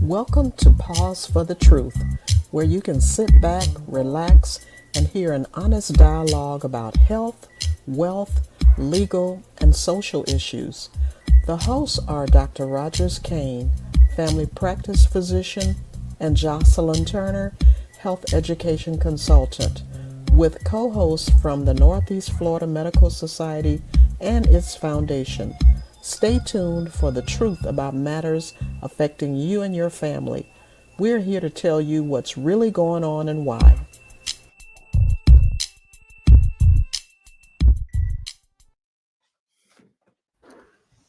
Welcome to Pause for the Truth, where you can sit back, relax, and hear an honest dialogue about health, wealth, legal, and social issues. The hosts are Dr. Rogers Kane, family practice physician, and Jocelyn Turner, health education consultant, with co hosts from the Northeast Florida Medical Society and its foundation. Stay tuned for the truth about matters affecting you and your family. We're here to tell you what's really going on and why.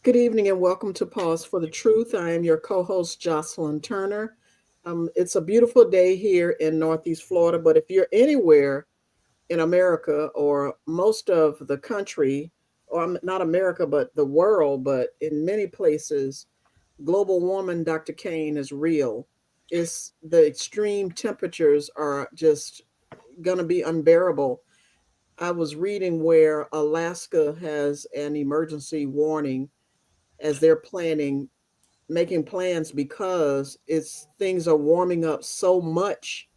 Good evening and welcome to Pause for the Truth. I am your co host, Jocelyn Turner. It's a beautiful day here in Northeast Florida, but if you're anywhere in America or most of the country, or not America, but the world, but in many places, global warming, Dr. Kane, is real. It's the extreme temperatures are just going to be unbearable. I was reading where Alaska has an emergency warning as they're making plans because it's things are warming up so much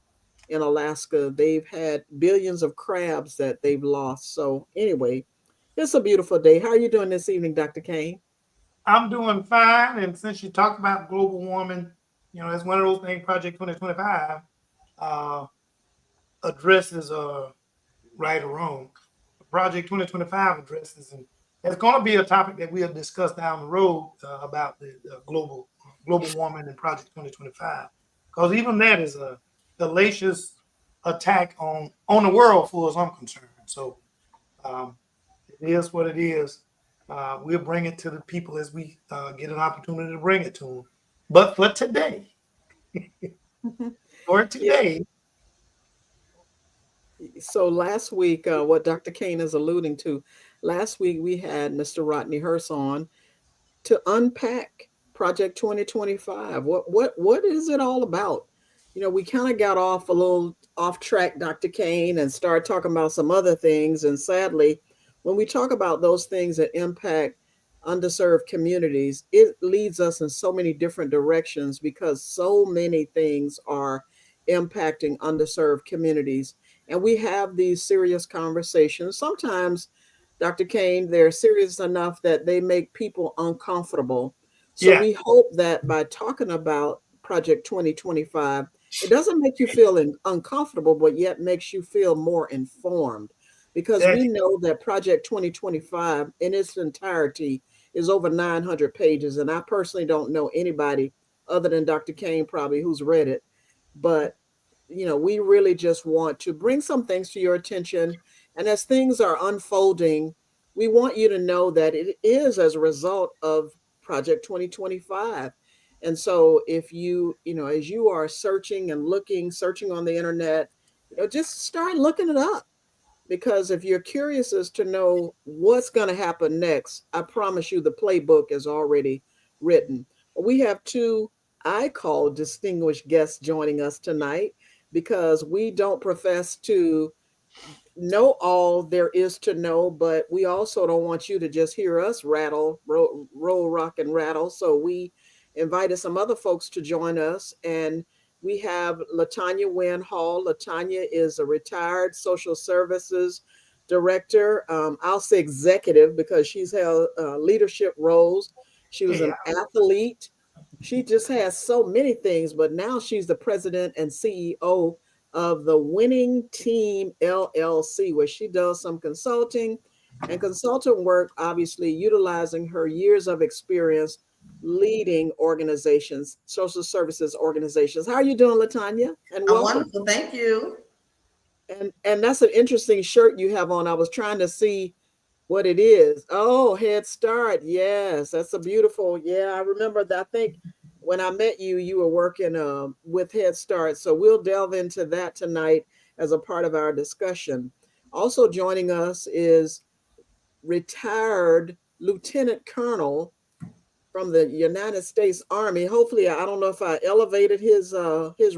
in Alaska. They've had billions of crabs that they've lost. So anyway, it's a beautiful day. How are you doing this evening, Dr. Kane? I'm doing fine. And since you talked about global warming, it's one of those things Project 2025 uh, addresses right or wrong. Project 2025 addresses, and it's going to be a topic that we'll discuss down the road about the global warming and Project 2025, because even that is a hellacious attack on the world, for as I'm concerned. So um, it is what it is. We'll bring it to the people as we get an opportunity to bring it to them. But for today, for Yeah. today, So last week, what Dr. Kane is alluding to, last week we had Mr. Rodney Hurst on to unpack Project 2025. What is it all about? We kind of got off a little off track, Dr. Kane, and started talking about some other things. And sadly, when we talk about those things that impact underserved communities, it leads us in so many different directions because so many things are impacting underserved communities. And we have these serious conversations. Sometimes, Dr. Kane, they're serious enough that they make people uncomfortable. So yeah, we hope that by talking about Project 2025, it doesn't make you feel uncomfortable, but yet makes you feel more informed. Because that we know that Project 2025 in its entirety is over 900 pages. And I personally don't know anybody other than Dr. Kane probably who's read it. But we really just want to bring some things to your attention. And as things are unfolding, we want you to know that it is as a result of Project 2025. And so if as you are searching and searching on the internet, just start looking it up. Because if you're curious as to know what's going to happen next, I promise you the playbook is already written. We have two, I call, distinguished guests joining us tonight because we don't profess to know all there is to know, but we also don't want you to just hear us roll, rock, and rattle. So we invited some other folks to join us, and we have Latanya Wynn Hall. Latanya is a retired social services director. I'll say executive because she's held leadership roles. She was an yeah, athlete. She just has so many things, but now she's the president and CEO of the Winning Team LLC, where she does some consulting and consultant work, obviously utilizing her years of experience leading organizations, social services organizations. How are you doing, Latanya? And I'm welcome. wonderful. Thank you. And that's an interesting shirt you have on. I was trying to see what it is. Oh, Head Start. Yes, that's a beautiful. Yeah, I remember that. I think when I met you, you were working with Head Start. So we'll delve into that tonight as a part of our discussion. Also joining us is retired Lieutenant Colonel from the United States Army. Hopefully, I don't know if I elevated his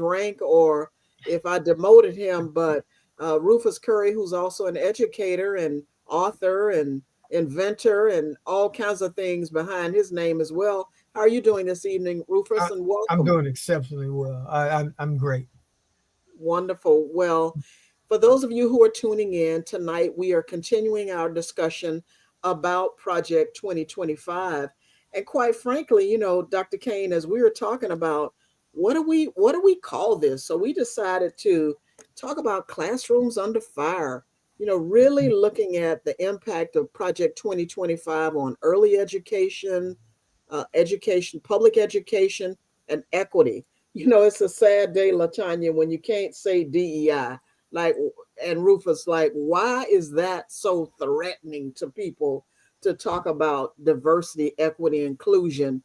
rank or if I demoted him, but Rufus Curry, who's also an educator and author and inventor and all kinds of things behind his name as well, How are you doing this evening, Rufus? And I'm welcome. doing exceptionally well. I'm great. Wonderful. Well, for those of you who are tuning in tonight, we are continuing our discussion about Project 2025. And quite frankly, Dr. Kane, as we were talking about, what do we call this? So we decided to talk about classrooms under fire, really looking at the impact of Project 2025 on early education, education, public education, and equity. It's a sad day, Latanya, when you can't say DEI. Like, and Rufus, like, why is that so threatening to people to talk about diversity, equity, inclusion?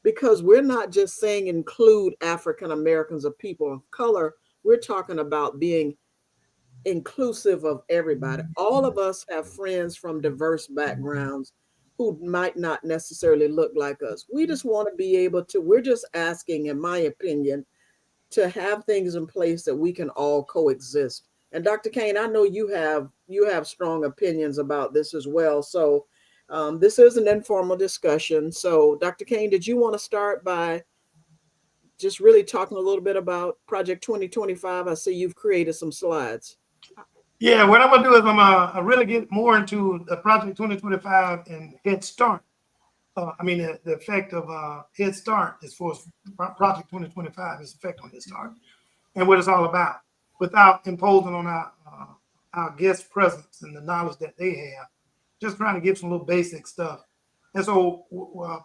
Because we're not just saying include African Americans or people of color. We're talking about being inclusive of everybody. All of us have friends from diverse backgrounds who might not necessarily look like us. We just want to be able to, we're just asking, in my opinion, to have things in place that we can all coexist. And Dr. Kane, I know you have strong opinions about this as well. So this is an informal discussion. So Dr. Kane, did you want to start by just really talking a little bit about Project 2025? I see you've created some slides. Yeah, what I'm gonna do is I'm gonna really get more into the Project 2025 and Head Start. The effect of Head Start as far as Project 2025 is effect on Head Start and what it's all about, without imposing on our guest presence and the knowledge that they have. Just trying to give some little basic stuff. And so,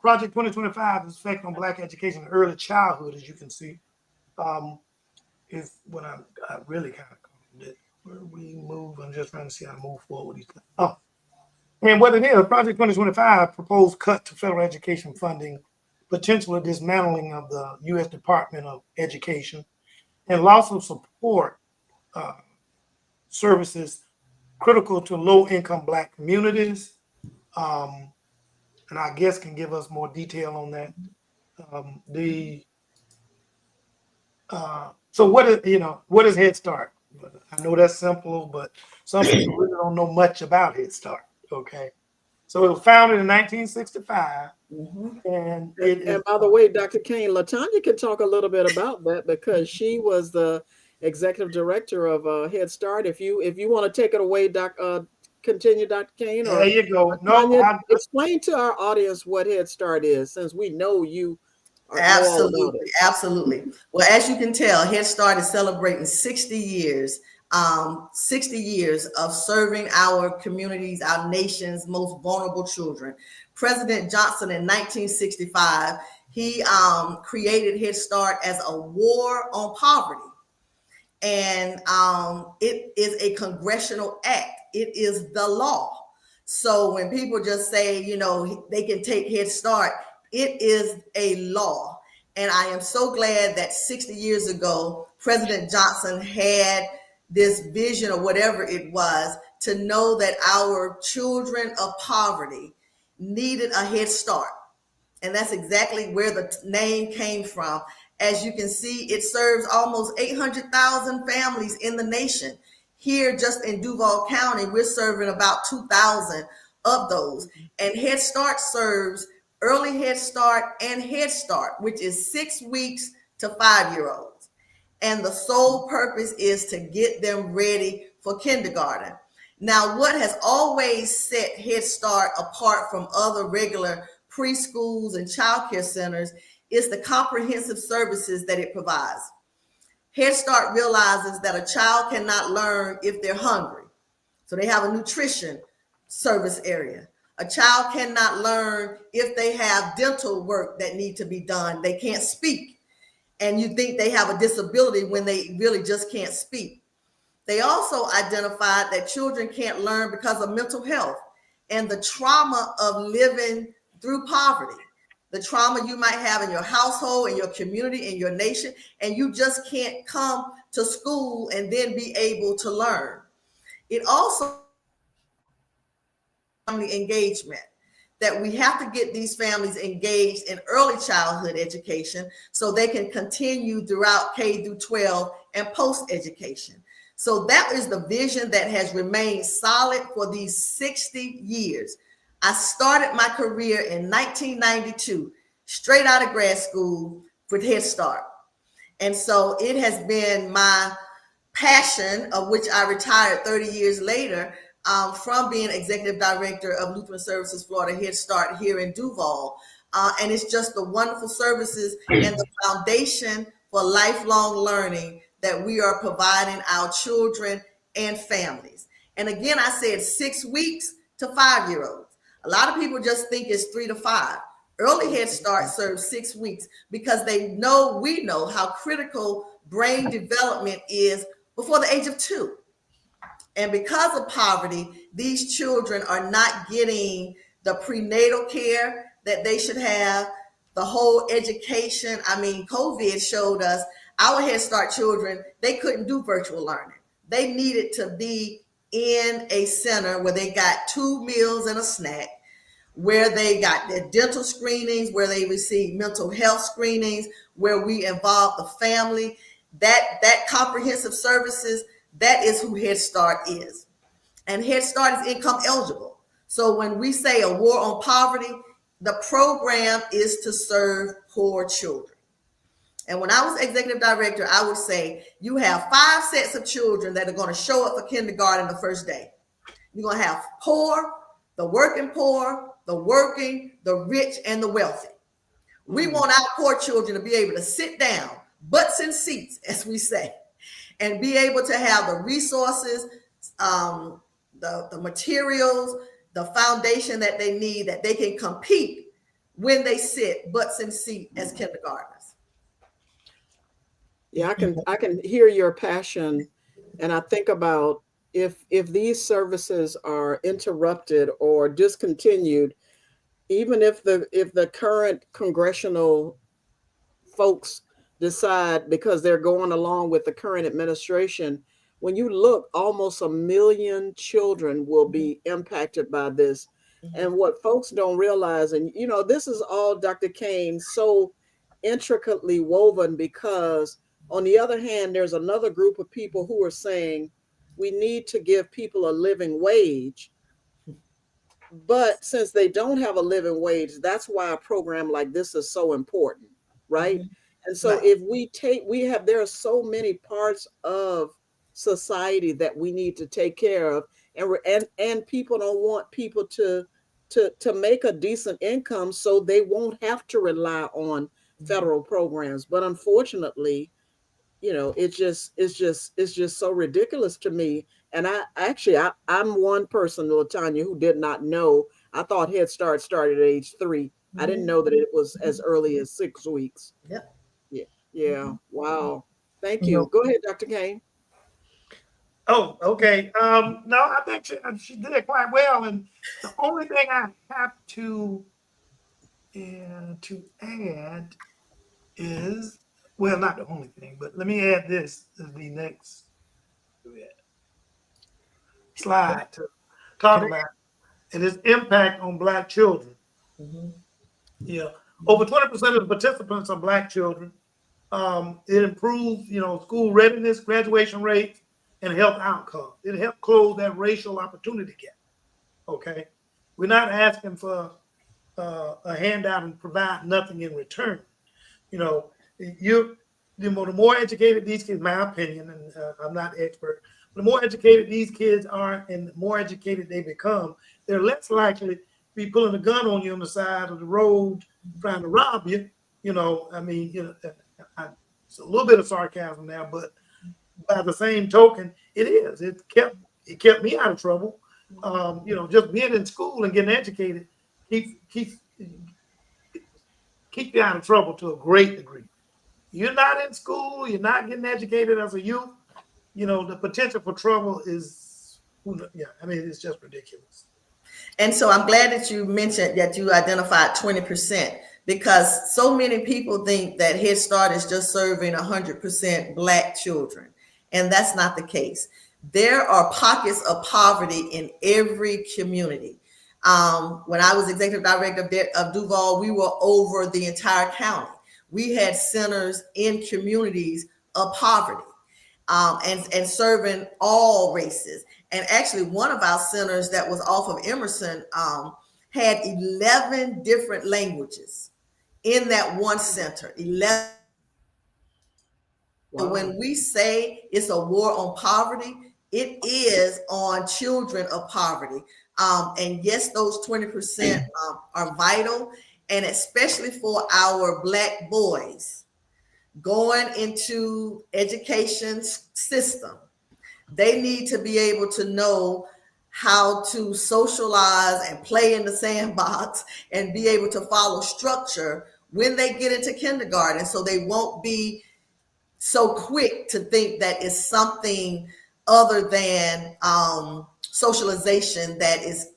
Project 2025 is effect on Black education in early childhood, as you can see, is what I really kind of called it. Where we move, I'm just trying to see how to move forward with these things. Oh, and what it is, Project 2025 proposed cut to federal education funding, potential dismantling of the U.S. Department of Education, and loss of support services critical to low-income Black communities. And our guest can give us more detail on that. So what is Head Start? I know that's simple, but some people really don't know much about Head Start. Okay, so it was founded in 1965, Mhm. and it is. And by the way, Dr. Kane, Latanya can talk a little bit about that because she was the executive director of Head Start. If you want to take it away, continue, Dr. Kane, There or you go. No, Latanya, explain to our audience what Head Start is, since we know you know all about Absolutely, it. absolutely. Well, as you can tell, Head Start is celebrating 60 years, 60 years of serving our communities, our nation's most vulnerable children. President Johnson in 1965, he created Head Start as a war on poverty. And it is a congressional act. It is the law. So when people just say, they can take Head Start, it is a law. And I am so glad that 60 years ago, President Johnson had this vision or whatever it was to know that our children of poverty needed a Head Start. And that's exactly where the name came from. As you can see, it serves almost 800,000 families in the nation. Here, just in Duval County, we're serving about 2,000 of those. And Head Start serves early Head Start and Head Start, which is 6 weeks to 5-year-olds. And the sole purpose is to get them ready for kindergarten. Now, what has always set Head Start apart from other regular preschools and childcare centers is the comprehensive services that it provides. Head Start realizes that a child cannot learn if they're hungry. So they have a nutrition service area. A child cannot learn if they have dental work that need to be done. They can't speak. And you think they have a disability when they really just can't speak. They also identified that children can't learn because of mental health and the trauma of living through poverty, the trauma you might have in your household, in your community, in your nation, and you just can't come to school and then be able to learn. It also family engagement, that we have to get these families engaged in early childhood education so they can continue throughout K through 12 and post education. So that is the vision that has remained solid for these 60 years. I started my career in 1992 straight out of grad school with Head Start. And so it has been my passion, of which I retired 30 years later, from being executive director of Lutheran Services Florida Head Start here in Duval. And it's just the wonderful services and the foundation for lifelong learning that we are providing our children and families. And again, I said 6 weeks to 5-year-olds. A lot of people just think it's 3 to 5. Early Head Start serves 6 weeks because we know how critical brain development is before the age of 2. And because of poverty, these children are not getting the prenatal care that they should have, the whole education. I mean, COVID showed us our Head Start children, they couldn't do virtual learning. They needed to be in a center where they got 2 meals and a snack, where they got their dental screenings, where they received mental health screenings, where we involve the family. That comprehensive services, that is who Head Start is. And Head Start is income eligible. So when we say a war on poverty, the program is to serve poor children. And when I was executive director, I would say you have 5 sets of children that are going to show up for kindergarten the first day. You're going to have poor, the working, the rich, and the wealthy. We want our poor children to be able to sit down, butts in seats, as we say, and be able to have the resources, the materials, the foundation that they need, that they can compete when they sit butts in seat as kindergartners. Yeah, I can hear your passion, and I think about if these services are interrupted or discontinued, even if the current congressional folks decide, because they're going along with the current administration, when you look, almost 1 million children will be impacted by this. And what folks don't realize, and this is all, Dr. Kane, so intricately woven, because on the other hand, there's another group of people who are saying we need to give people a living wage. But since they don't have a living wage, that's why a program like this is so important, right? And so if there are so many parts of society that we need to take care of, and people don't want people to make a decent income, so they won't have to rely on federal programs. But unfortunately, it's just so ridiculous to me. And I'm one person, LaTanya, who did not know. I thought Head Start started at age 3. I didn't know that it was as early as 6 weeks. Yep. Yeah. Wow. Thank you. Go ahead, Dr. Kane. Oh, okay. No, I think she did it quite well. And the only thing I have to add is, well, not the only thing, but let me add this as the next slide to talk about it is impact on Black children. Yeah, over 20% of the participants are Black children. It improves, school readiness, graduation rates, and health outcomes. It helps close that racial opportunity gap. Okay, we're not asking for a handout and provide nothing in return. The more educated these kids, my opinion, and I'm not expert, the more educated these kids are and the more educated they become, they're less likely to be pulling a gun on you on the side of the road trying to rob you. It's a little bit of sarcasm now, but by the same token, it kept me out of trouble. Just being in school and getting educated keep you out of trouble to a great degree. You're not in school, you're not getting educated as a youth, the potential for trouble is, it's just ridiculous. And so I'm glad that you mentioned that you identified 20%, because so many people think that Head Start is just serving 100% Black children. And that's not the case. There are pockets of poverty in every community. When I was executive director of Duval, we were over the entire county. We had centers in communities of poverty, and serving all races. And actually, one of our centers that was off of Emerson had 11 different languages in that one center. 11. Wow. When we say it's a war on poverty, it is on children of poverty. And yes, those 20% are vital, and especially for our Black boys going into education system. They need to be able to know how to socialize and play in the sandbox and be able to follow structure when they get into kindergarten, so they won't be so quick to think that it's something other than socialization that is,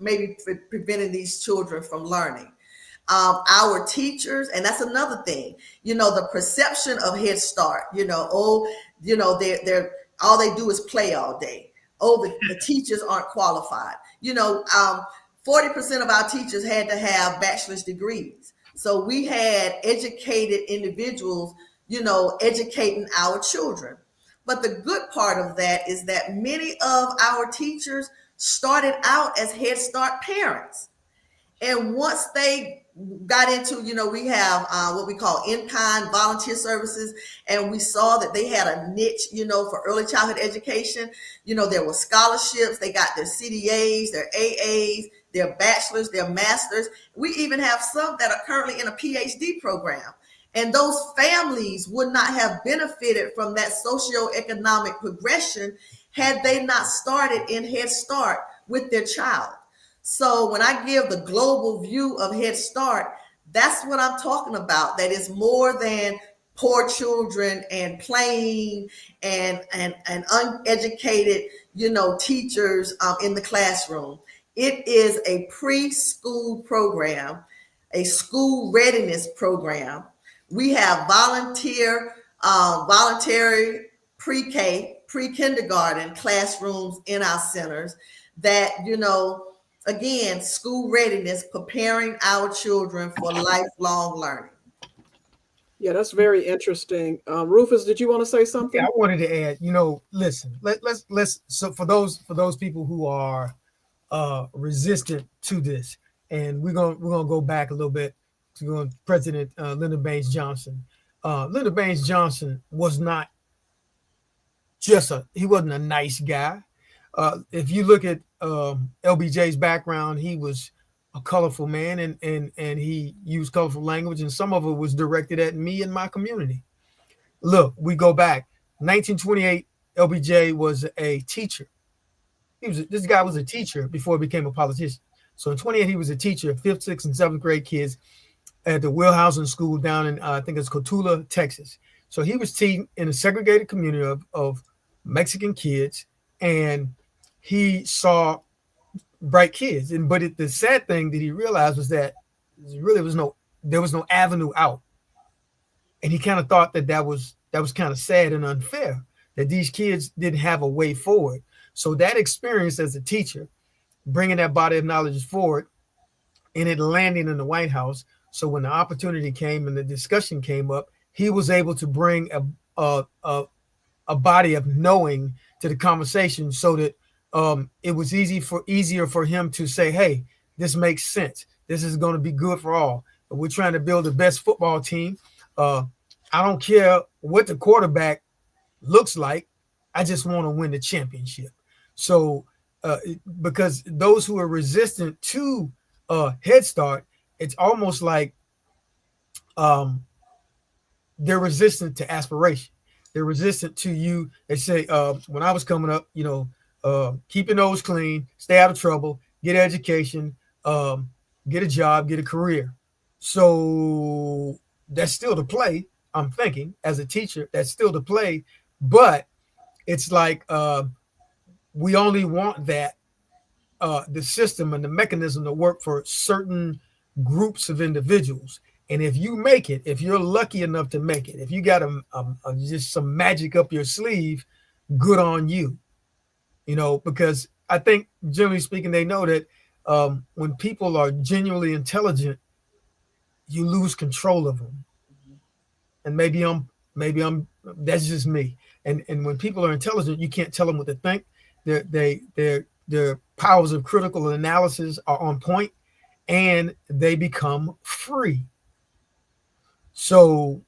maybe preventing these children from learning. Our teachers, and that's another thing, the perception of Head Start, they're all they do is play all day. Oh, the teachers aren't qualified. 40% of our teachers had to have bachelor's degrees. So we had educated individuals, educating our children. But the good part of that is that many of our teachers started out as Head Start parents. And once they got into, we have what we call in-kind volunteer services, and we saw that they had a niche, for early childhood education. There were scholarships. They got their CDAs, their AAs, their bachelors, their masters. We even have some that are currently in a PhD program. And those families would not have benefited from that socioeconomic progression had they not started in Head Start with their child. So when I give the global view of Head Start, that's what I'm talking about. That is more than poor children and playing and uneducated, teachers in the classroom. It is a preschool program, a school readiness program. We have voluntary pre-K, pre-kindergarten classrooms in our centers that, again, school readiness, preparing our children for lifelong learning. Yeah, that's very interesting. Rufus, did you want to say something? Yeah, I wanted to add, listen, let's so for those people who are resistant to this, and we're gonna go back a little bit to President Lyndon Baines Johnson. Lyndon Baines Johnson was not he wasn't a nice guy. If you look at LBJ's background, he was a colorful man, and he used colorful language, and some of it was directed at me and my community. Look, we go back 1928. LBJ was a teacher. This guy was a teacher before he became a politician. So in 28, he was a teacher, 5th, 6th, and 7th grade kids at the Wellhausen School down in I think it's Cotulla, Texas. So he was teaching in a segregated community of Mexican kids, and he saw bright kids. But the sad thing that he realized was that there was no avenue out, and he kind of thought that was kind of sad and unfair that these kids didn't have a way forward. So that experience as a teacher, bringing that body of knowledge forward, and it landing in the White House. So when the opportunity came and the discussion came up, he was able to bring a body of knowing to the conversation, so that it was easier for him to say, hey, this makes sense. This is going to be good for all. We're trying to build the best football team. I don't care what the quarterback looks like. I just want to win the championship. So because those who are resistant to Head Start, it's almost like they're resistant to aspiration. They're resistant to you. They say, when I was coming up, keep your nose clean, stay out of trouble, get education, get a job, get a career. So that's still the play. I'm thinking as a teacher, that's still the play, but it's like we only want that the system and the mechanism to work for certain groups of individuals. And if you make it, if you're lucky enough to make it, if you got just some magic up your sleeve, good on you. Because I think generally speaking, they know that when people are genuinely intelligent, you lose control of them. And maybe I'm that's just me. And when people are intelligent, you can't tell them what to think. Their powers of critical analysis are on point, and they become free. So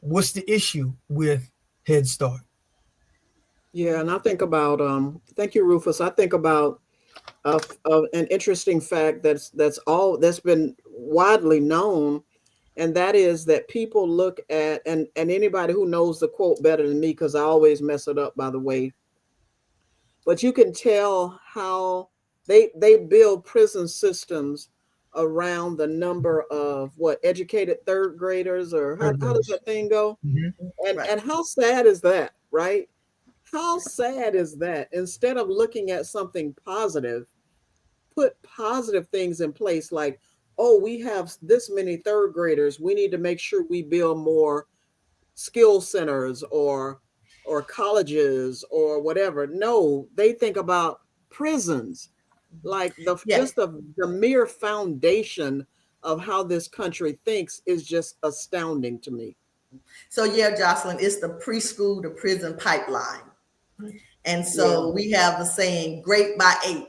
what's the issue with Head Start? Yeah, and I think about thank you, Rufus. I think about an interesting fact that's been widely known, and that is that people look at, and anybody who knows the quote better than me, because I always mess it up, by the way, but you can tell how they build prison systems around the number of what educated third graders, or how does that thing go? Mhm. And how sad is that, right? How sad is that? Instead of looking at something positive, put positive things in place, like, oh, we have this many third graders, we need to make sure we build more skill centers or colleges or whatever. No, they think about prisons, like Yeah. just the mere foundation of how this country thinks is just astounding to me. So yeah, Jocelyn, it's the preschool to prison pipeline. And Yeah. so we have the saying great by 8,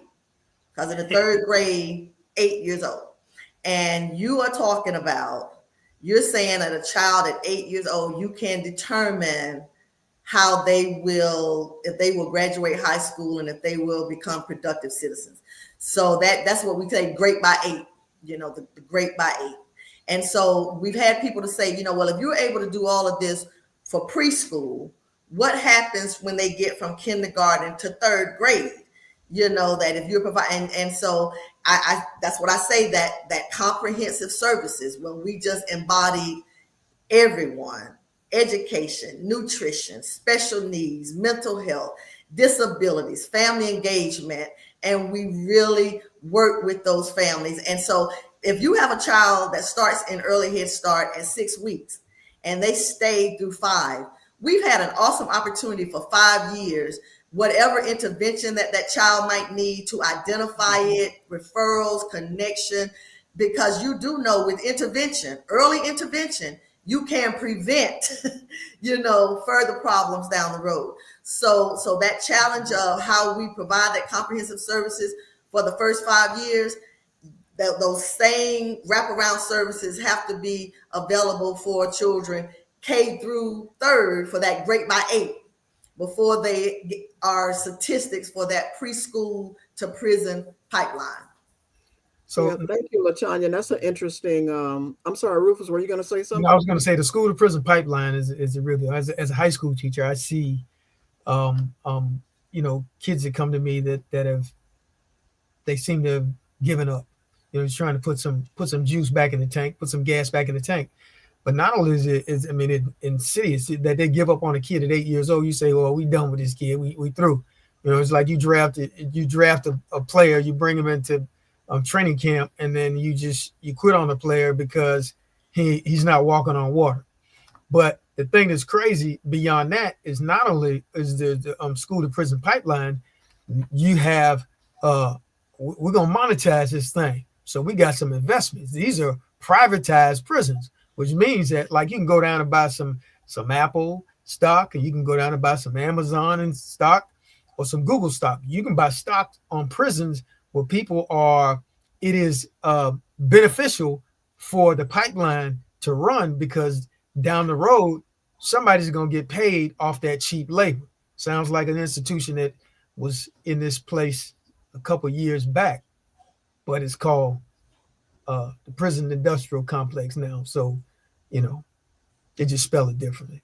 because in the third grade, 8 years old. And you are talking about, you're saying that a child at 8 years old, you can determine how they will, if they will graduate high school and if they will become productive citizens. So that's what we say, great by 8, the great by 8. And so we've had people to say, well, if you're able to do all of this for preschool, what happens when they get from kindergarten to third grade? That if you're providing, and so I that's what I say, that comprehensive services, when we just embody everyone, education, nutrition, special needs, mental health, disabilities, family engagement, and we really work with those families. And so if you have a child that starts in early Head Start at 6 weeks and they stay through 5, we've had an awesome opportunity for 5 years, whatever intervention that child might need, to identify it, referrals, connection, because you do know with intervention, early intervention, you can prevent, further problems down the road. So that challenge of how we provide that comprehensive services for the first 5 years, those same wraparound services have to be available for children K through third for that great by 8, before they are statistics for that preschool to prison pipeline. So Yeah, thank you, LaTanya. That's an interesting. I'm sorry, Rufus, were you going to say something? I was going to say the school to prison pipeline is a really, as a high school teacher, I see, kids that come to me that they seem to have given up. Just trying to put some juice back in the tank, put some gas back in the tank. But not only is it insidious that they give up on a kid at 8 years old. You say, well, we done with this kid. We through. It's like you draft a player, you bring him into training camp, and then you quit on the player because he's not walking on water. But the thing that's crazy beyond that is not only is the school to prison pipeline, you have we're gonna monetize this thing. So we got some investments. These are privatized prisons, which means that, like, you can go down and buy some Apple stock, and you can go down and buy some Amazon and stock, or some Google stock. You can buy stock on prisons where people are. It is beneficial for the pipeline to run, because down the road somebody's going to get paid off that cheap labor. Sounds like an institution that was in this place a couple years back, but it's called the prison industrial complex now. So, they just spell it differently.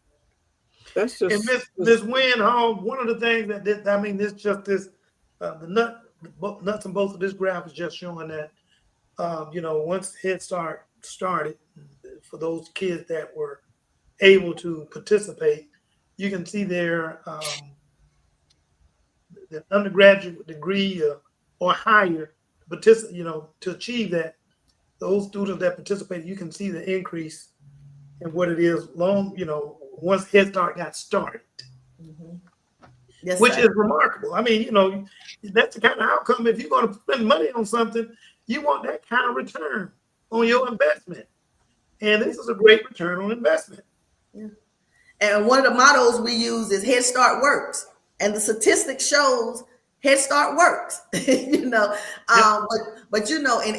That's just. And Miss Wynn Hall, one of the things the nuts and bolts of this graph is just showing that, once Head Start started, for those kids that were able to participate, you can see there the undergraduate degree or higher, to achieve that, those students that participated, you can see the increase in what it is once Head Start got started. Mm-hmm. Yes, which sir. is remarkable. I mean, that's the kind of outcome. If you're going to spend money on something, you want that kind of return on your investment. And this is a great return on investment. Yeah. And one of the mottos we use is Head Start works. And the statistics shows Head Start works. But in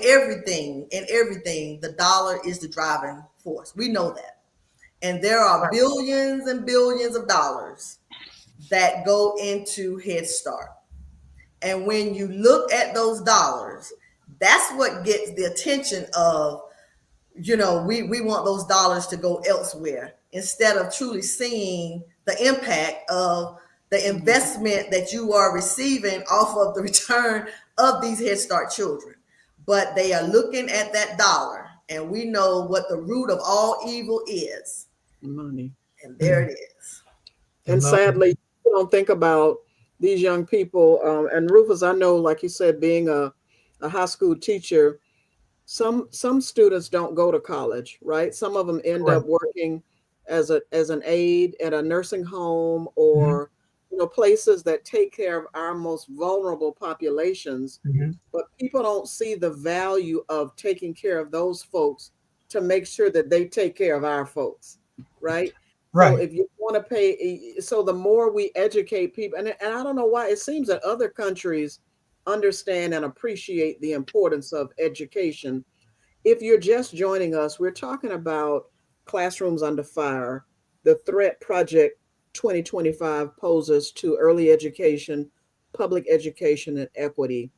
everything, the dollar is the driving force. We know that. And there are billions and billions of dollars that go into Head Start. And when you look at those dollars, that's what gets the attention of, we want those dollars to go elsewhere instead of truly seeing the impact of the investment that you are receiving off of the return of these Head Start children. But they are looking at that dollar, and we know what the root of all evil is. Money. And there it is. And sadly, you don't think about these young people. And Rufus, I know, like you said, being a high school teacher, some students don't go to college, right? Some of them end up working as an aide at a nursing home or places that take care of our most vulnerable populations. But people don't see the value of taking care of those folks to make sure that they take care of our folks, right? So if you want to pay, so the more we educate people, and I don't know why, it seems that other countries understand and appreciate the importance of education. If you're just joining us, we're talking about Classrooms Under Fire, the threat Project 2025 poses to early education, public education, and equity.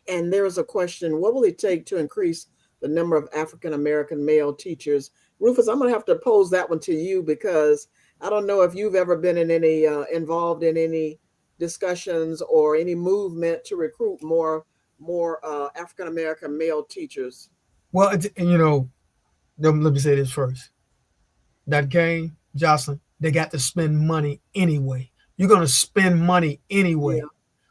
And there is a question, what will it take to increase the number of African-American male teachers? Rufus, I'm going to have to pose that one to you because I don't know if you've ever been in any involved in any discussions or any movement to recruit more African-American male teachers. Well, let me say this first. That Kane, Jocelyn, they got to spend money anyway. You're going to spend money anyway. Yeah.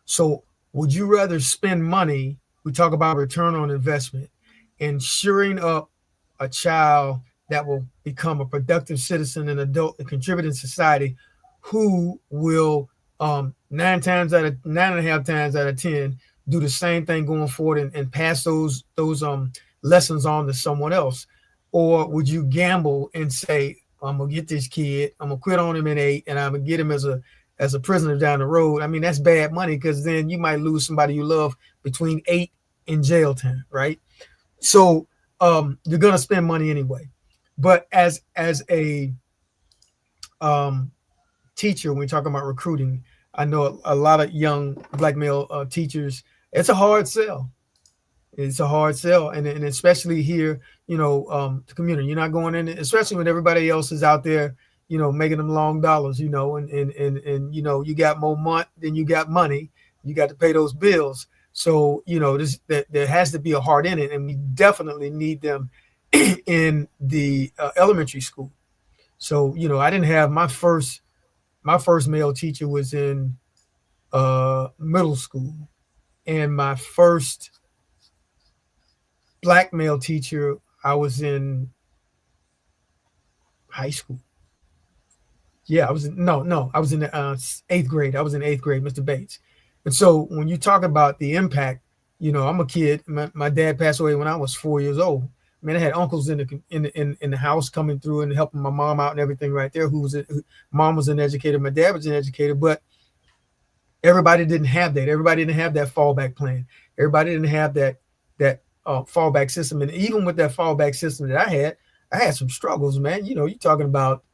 So would you rather spend money, we talk about return on investment, ensuring up a child that will become a productive citizen and adult and contribute in society, who will 9.5 times out of 10 do the same thing going forward and pass those lessons on to someone else? Or would you gamble and say, I'm gonna get this kid, I'm gonna quit on him in 8, and I'm gonna get him as a prisoner down the road? I mean, that's bad money, because then you might lose somebody you love between 8 and jail time, right? So you're gonna spend money anyway. But as a teacher, when we talk about recruiting, I know a lot of young Black male teachers, it's a hard sell. It's a hard sell, and especially here, the community. You're not going in, especially when everybody else is out there, making them long dollars, and you got more money than you got money. You got to pay those bills. So there has to be a heart in it, and we definitely need them in the elementary school. So I didn't have my first male teacher was in middle school, and my first Black male teacher, I was in high school. Yeah, I was in the 8th grade. I was in 8th grade, Mr. Bates. And so when you talk about the impact, I'm a kid. My dad passed away when I was 4 years old. I mean, I had uncles in the house coming through and helping my mom out and everything right there. Mom was an educator, my dad was an educator, but everybody didn't have that. Everybody didn't have that fallback plan. Everybody didn't have that fallback system. And even with that fallback system that I had some struggles, man. You're talking about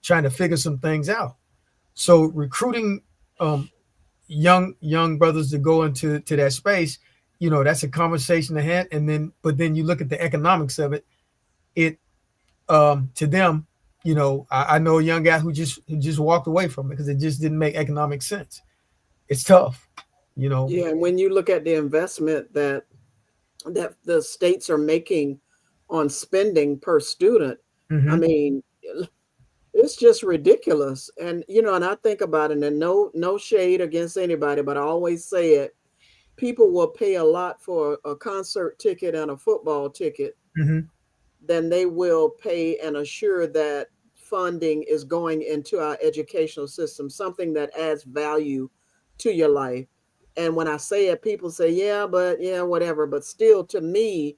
trying to figure some things out. So recruiting young brothers to go into that space, that's a conversation ahead. But then you look at the economics of it. To them, I know a young guy who just walked away from it because it just didn't make economic sense. It's tough, Yeah, and when you look at the investment that the states are making on spending per student, I mean, it's just ridiculous. And and I think about it, and no shade against anybody, but I always say it. People will pay a lot for a concert ticket and a football ticket than they will pay and assure that funding is going into our educational system, something that adds value to your life. And when I say it, people say, yeah, whatever. But still, to me,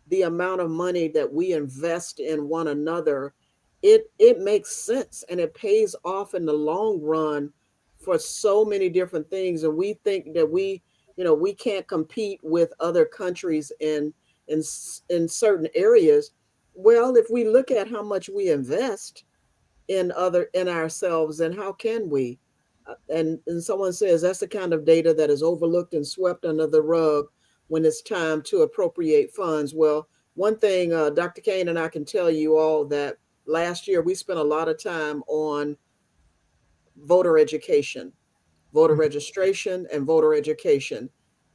the amount of money that we invest in one another, it makes sense, and it pays off in the long run for so many different things. And we think that we can't compete with other countries in certain areas. Well, if we look at how much we invest in ourselves, and how can we? And someone says that's the kind of data that is overlooked and swept under the rug when it's time to appropriate funds. Well, one thing, Dr. Kane and I can tell you all that last year we spent a lot of time on voter education, voter registration, and voter education.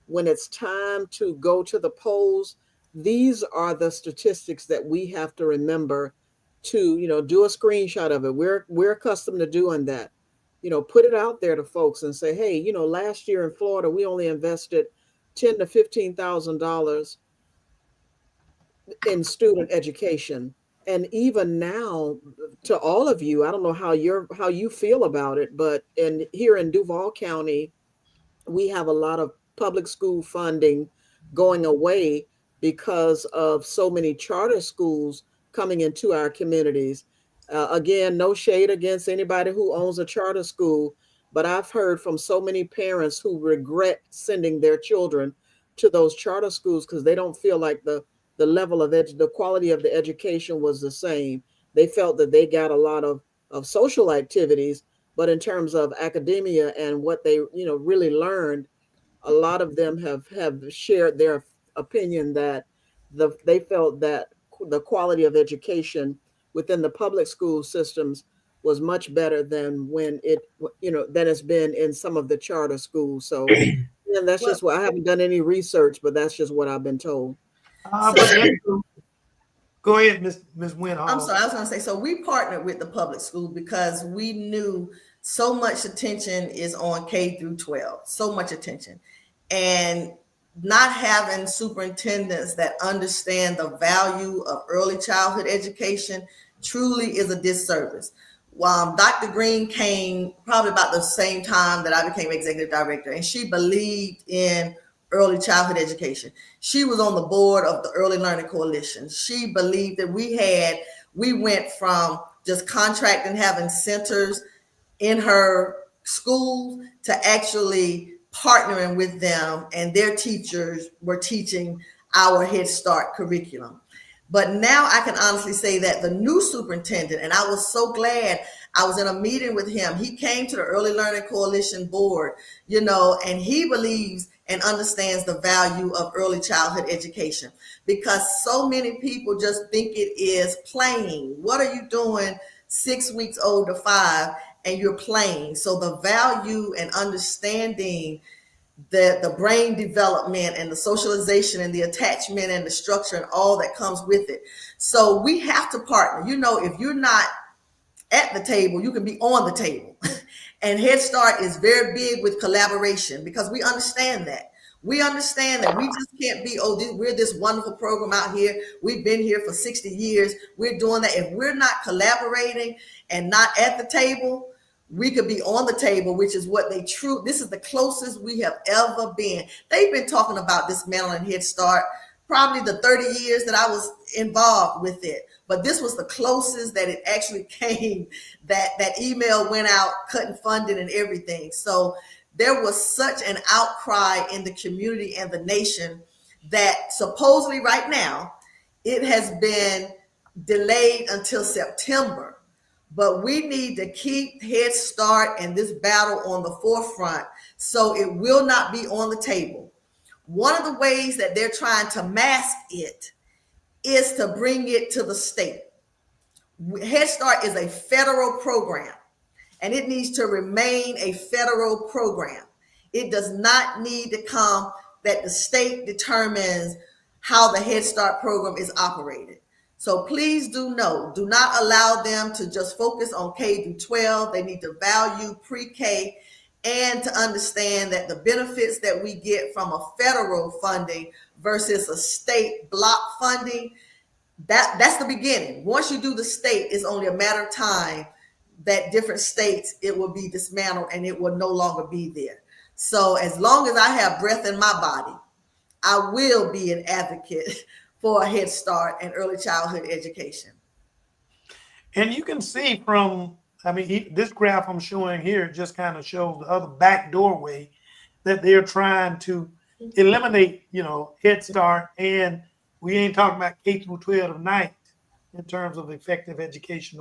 When it's time to go to the polls, these are the statistics that we have to remember to, do a screenshot of it. We're accustomed to doing that. Put it out there to folks and say, hey, last year in Florida, we only invested $10,000 to $15,000 in student education. And even now, to all of you, I don't know how you feel about it, but here in Duval County, we have a lot of public school funding going away because of so many charter schools coming into our communities. Again, no shade against anybody who owns a charter school, but I've heard from so many parents who regret sending their children to those charter schools because they don't feel like the level of the quality of the education was the same. They felt that they got a lot of social activities, but in terms of academia and what they really learned, a lot of them have shared their opinion that they felt that the quality of education within the public school systems was much better than when than it's been in some of the charter schools. So and that's Well, just what I haven't done any research, but that's just what I've been told. But go ahead, Ms. Winhall. I'm sorry, I was going to say, so we partnered with the public school because we knew so much attention is on K through 12, so much attention. And not having superintendents that understand the value of early childhood education truly is a disservice. Dr. Green came probably about the same time that I became executive director, and she believed in early childhood education. She was on the board of the Early Learning Coalition. She believed that we went from just contracting, having centers in her school to actually partnering with them, and their teachers were teaching our Head Start curriculum. But now I can honestly say that the new superintendent, and I was so glad I was in a meeting with him. He came to the Early Learning Coalition board, and he believes and understands the value of early childhood education, because so many people just think it is playing. What are you doing 6 weeks old to 5 and you're playing? So the value and understanding the brain development and the socialization and the attachment and the structure and all that comes with it. So we have to partner. If you're not at the table, you can be on the table. And Head Start is very big with collaboration, because we understand that. We understand that we just can't be, we're this wonderful program out here. We've been here for 60 years. We're doing that. If we're not collaborating and not at the table, we could be on the table, which is what this is the closest we have ever been. They've been talking about dismantling Head Start probably the 30 years that I was involved with it. But this was the closest that it actually came, that email went out, cutting funding and everything. So there was such an outcry in the community and the nation that supposedly right now it has been delayed until September. But we need to keep Head Start and this battle on the forefront so it will not be on the table. One of the ways that they're trying to mask it is to bring it to the state. Head Start is a federal program, and it needs to remain a federal program. It does not need to come that the state determines how the Head Start program is operated. So please do not allow them to just focus on K through 12. They need to value pre-K and to understand that the benefits that we get from a federal funding versus a state block funding, that's the beginning. Once you do the state, it's only a matter of time that different states, it will be dismantled and it will no longer be there. So as long as I have breath in my body, I will be an advocate for a Head Start and early childhood education. And you can see from, this graph I'm showing here just kind of shows the other back doorway that they're trying to eliminate, Head Start. And we ain't talking about K through 12 tonight, in terms of effective education,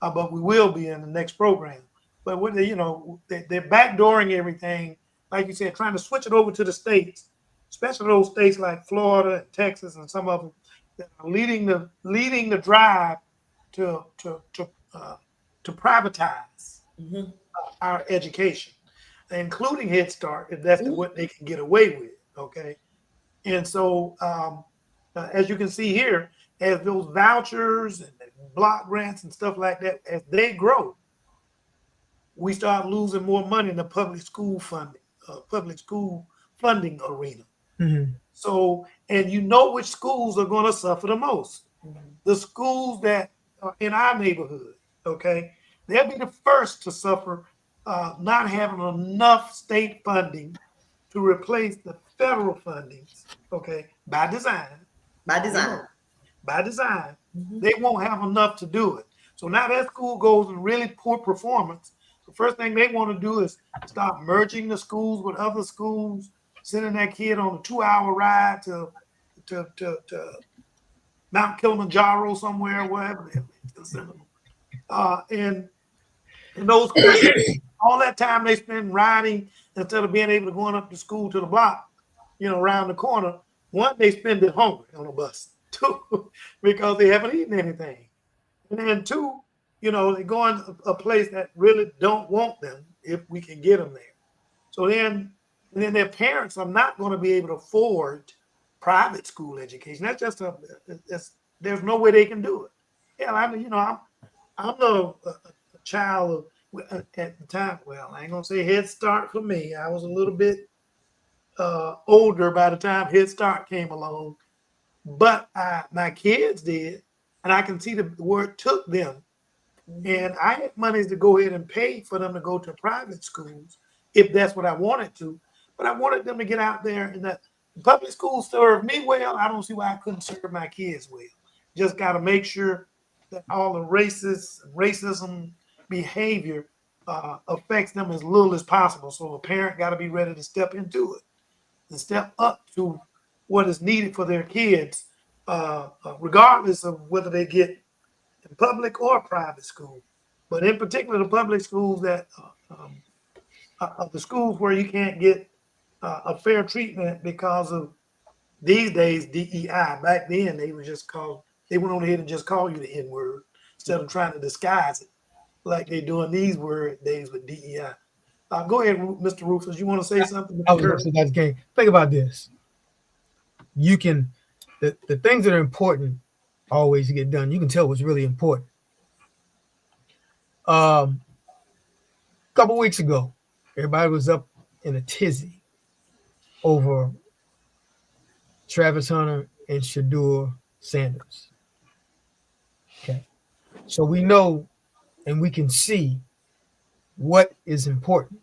but we will be in the next program. But what they, they're backdooring everything, like you said, trying to switch it over to the states, especially those states like Florida and Texas and some of them that are leading the drive to privatize Mhm. our education, including Head Start, if that's what they can get away with. Okay, and so as you can see here, as those vouchers and block grants and stuff like that, as they grow, we start losing more money in the public school funding arena. Mhm. So, and you know which schools are going to suffer the most? The schools that are in our neighborhood. Okay, they'll be the first to suffer not having enough state funding to replace the federal fundings. Okay, by design. By We design. know, by design, Mhm. they won't have enough to do it. So now that school goes in really poor performance. The first thing they want to do is start merging the schools with other schools, sending that kid on a 2-hour ride to Mount Kilimanjaro somewhere, wherever they send them. And those schools, all that time they spend riding instead of being able to going up to school to the block, around the corner. One, they spend it hungry on a bus. Two, because they haven't eaten anything. And then two, they go in a place that really don't want them if we can get them there. So then their parents are not going to be able to afford private school education. That's just there's no way they can do it. Yeah, I'm a child at the time. Well, I ain't gonna say Head Start for me. I was a little bit older by the time Head Start came along, but my kids did, and I can see where it took them. And I had monies to go ahead and pay for them to go to private schools if that's what I wanted to. But I wanted them to get out there, and that public schools serve me well. I don't see why I couldn't serve my kids well. Just got to make sure that all the racism behavior affects them as little as possible. So a parent got to be ready to step into it and step up to what is needed for their kids, regardless of whether they get in public or private school. But in particular, the public schools that are the schools where you can't get a fair treatment because of these days DEI. Back then, they went on ahead and just call you the N word instead of trying to disguise it like they do in these word days with DEI. Go ahead, Mr. Rufus. You want to say something? I was going to say that's game. Think about this. You can, the things that are important always get done. You can tell what's really important. A couple weeks ago, everybody was up in a tizzy over Travis Hunter and Shedeur Sanders. Okay. So we know and we can see what is important.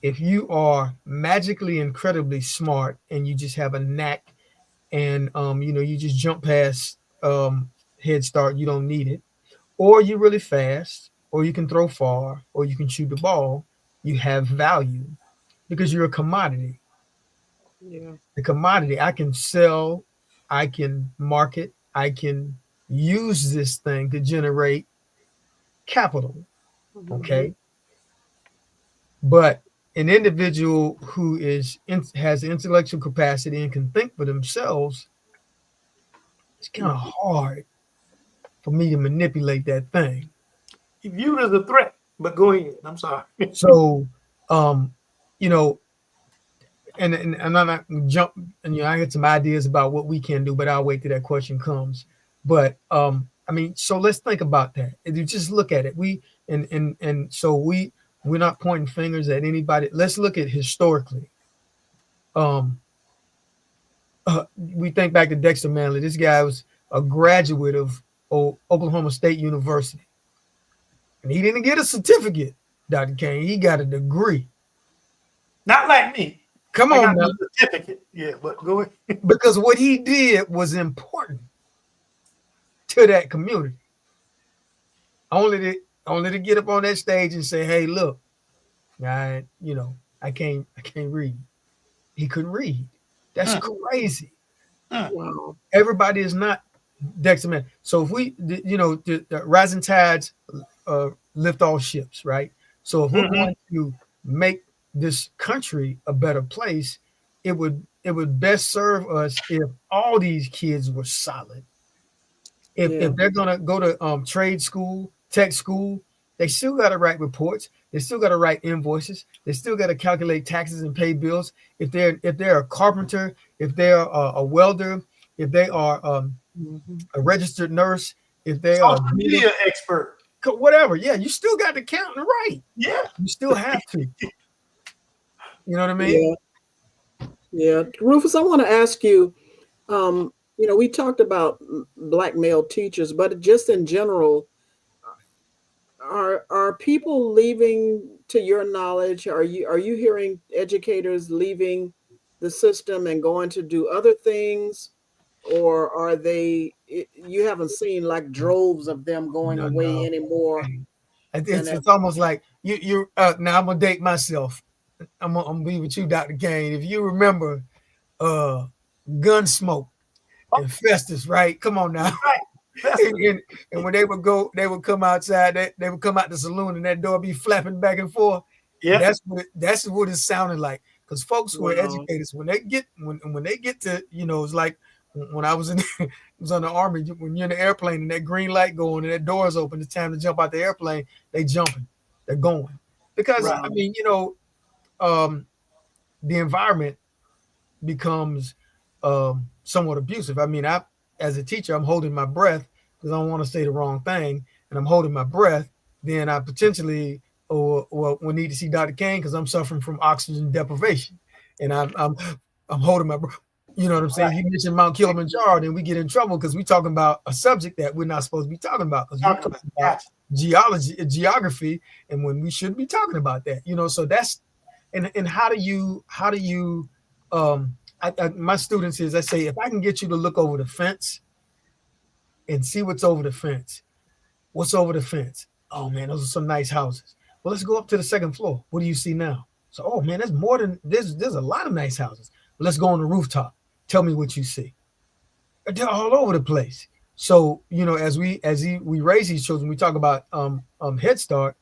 If you are magically incredibly smart and you just have a knack and you just jump past Head Start, you don't need it, or you're really fast, or you can throw far, or you can shoot the ball, you have value because you're a commodity. Yeah. The commodity I can sell, I can market, I can use this thing to generate capital. Okay. But an individual who has intellectual capacity and can think for themselves, it's kind of hard for me to manipulate that thing. Viewed as a threat, but go ahead. I'm sorry. So, and I'm not jump. And I had some ideas about what we can do, but I'll wait till that question comes. But so let's think about that. If you just look at it, we're not pointing fingers at anybody. Let's look at historically. We think back to Dexter Manley. This guy was a graduate of Oklahoma State University. And he didn't get a certificate, Dr. Kane. He got a degree. Not like me. Come on now. Certificate. Yeah, but go ahead. Because what he did was important to that community. Only to get up on that stage and say, hey, look, I can't read. He couldn't read. That's crazy. Wow. Everybody is not Dexter. So if we, the rising tides lift all ships, right? So if we're going to make this country a better place, it would best serve us if all these kids were solid. If they're gonna go to trade school, tech school, they still got to write reports. They still got to write invoices. They still got to calculate taxes and pay bills. If they're a carpenter, if they're a welder, if they are a registered nurse, if they are social media expert, whatever, yeah, you still got to count and write. yeah, You still have to. You know what I mean? Yeah. Rufus, I want to ask you. We talked about black male teachers, but just in general, are people leaving, to your knowledge? Are you hearing educators leaving the system and going to do other things, or are they? You haven't seen like droves of them going away anymore. It's almost like you. Now I'm gonna date myself. I'm gonna be with you, Dr. Kane. If you remember, Gunsmoke and Festus, right? Come on now. And when they would come outside, they would come out the saloon and that door be flapping back and forth. Yeah, that's what it sounded like. Because folks who are educators, when they get to, it's like when I was on the Army, when you're in the airplane and that green light going and that door is open, it's time to jump out the airplane, they jumping, they're going. Because I mean, the environment becomes somewhat abusive. I mean, as a teacher, I'm holding my breath because I don't want to say the wrong thing, and I'm holding my breath. Then I potentially will need to see Dr. Kane because I'm suffering from oxygen deprivation, and I'm holding my breath. You know what I'm saying? Right. You mentioned Mount Kilimanjaro, then we get in trouble because we're talking about a subject that we're not supposed to be talking about because we're talking about geography, and when we shouldn't be talking about that. So that's and how do you my students is, I say, if I can get you to look over the fence and see what's over the fence. What's over the fence? Oh man, those are some nice houses. Well, let's go up to the second floor. What do you see now? So, oh man, there's a lot of nice houses. Let's go on the rooftop. Tell me what you see. They're all over the place. So, as we raise these children, we talk about Head Start,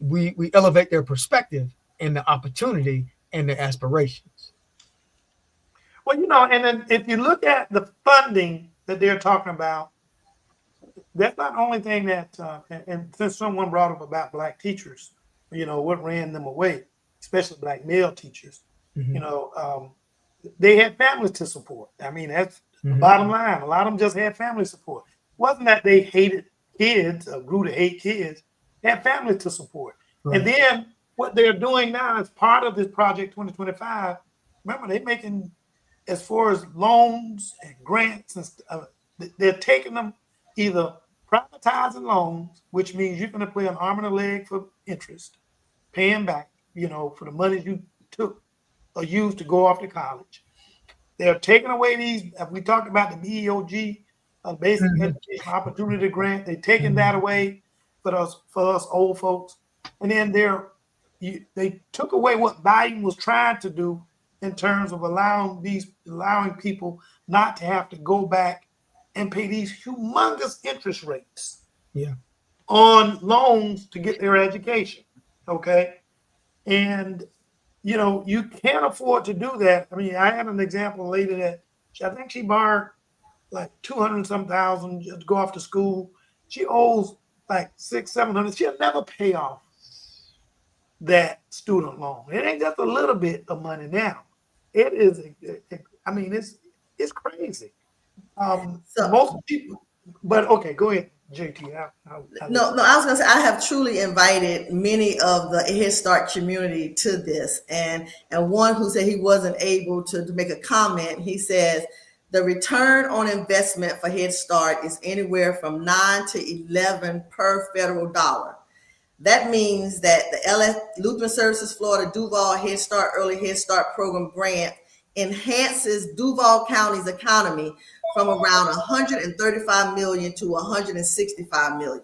we elevate their perspective and the opportunity and their aspirations. Well, and then if you look at the funding that they're talking about, that's not the only thing that, and since someone brought up about black teachers, what ran them away, especially black male teachers, they had families to support. I mean, that's the bottom line. A lot of them just had family support. It wasn't that they hated kids or grew to hate kids. They had families to support. Right. And then what they're doing now as part of this Project 2025, remember, they're making, as far as loans and grants, and they're taking them either privatizing loans, which means you're going to play an arm and a leg for interest, paying back, for the money you took or used to go off to college. They're taking away these, we talked about the BEOG, Basic Education Opportunity Grant. They're taking that away for us old folks. And then they took away what Biden was trying to do in terms of allowing people not to have to go back and pay these humongous interest rates on loans to get their education. Okay. And, you can't afford to do that. I mean, I had an example later that I think she borrowed like 200 some thousand to go off to school. She owes like 600-700. She'll never pay off that student loan. It ain't just a little bit of money now. It is, it's crazy. So most people, but okay, go ahead, JT. No, I was gonna say I have truly invited many of the Head Start community to this, and one who said he wasn't able to make a comment. He says the return on investment for Head Start is anywhere from 9 to 11 per federal dollar. That means that the Lutheran Services Florida Duval Head Start Early Head Start Program grant enhances Duval County's economy from around 135 million to 165 million.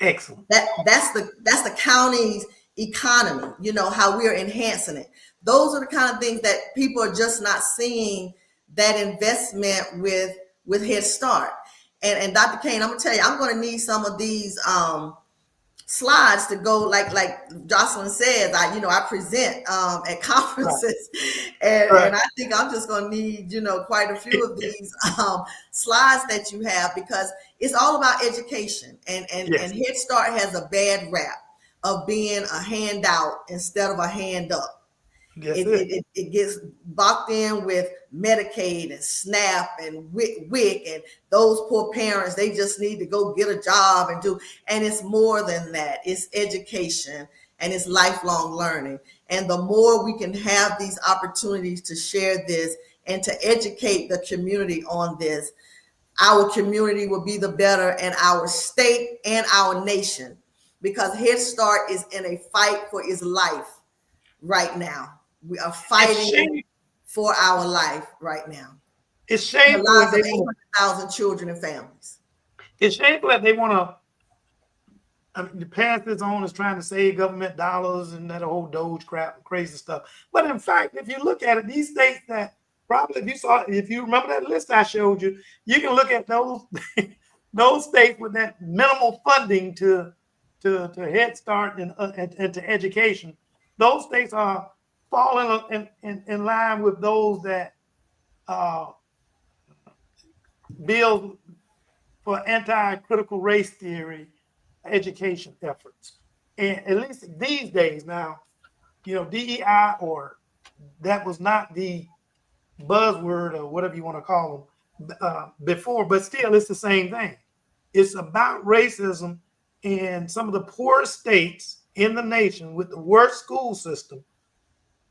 Excellent. That's the county's economy, how we are enhancing it. Those are the kind of things that people are just not seeing, that investment with Head Start. And Dr. Kane, I'm gonna tell you, I'm gonna need some of these slides to go like Jocelyn says. I present at conferences, and I think I'm just gonna need quite a few of these slides that you have, because it's all about education, and Head Start has a bad rap of being a handout instead of a hand up. It gets boxed in with Medicaid and SNAP and WIC, and those poor parents, they just need to go get a job and it's more than that. It's education and it's lifelong learning. And the more we can have these opportunities to share this and to educate the community on this, our community will be the better, and our state and our nation, because Head Start is in a fight for its life right now. We are fighting for our life right now. It's shameful. The lives of 800,000 children and families. It's shameful that they want to pass this on as trying to save government dollars and that whole Doge crap, crazy stuff. But in fact, if you look at it, these states that probably, if you remember that list I showed you, you can look at those those states with that minimal funding to Head Start and to education. Those states are falling in line with those that bills for anti-critical race theory education efforts. And at least these days now, DEI, or that was not the buzzword or whatever you want to call them before, but still it's the same thing. It's about racism in some of the poorest states in the nation with the worst school system.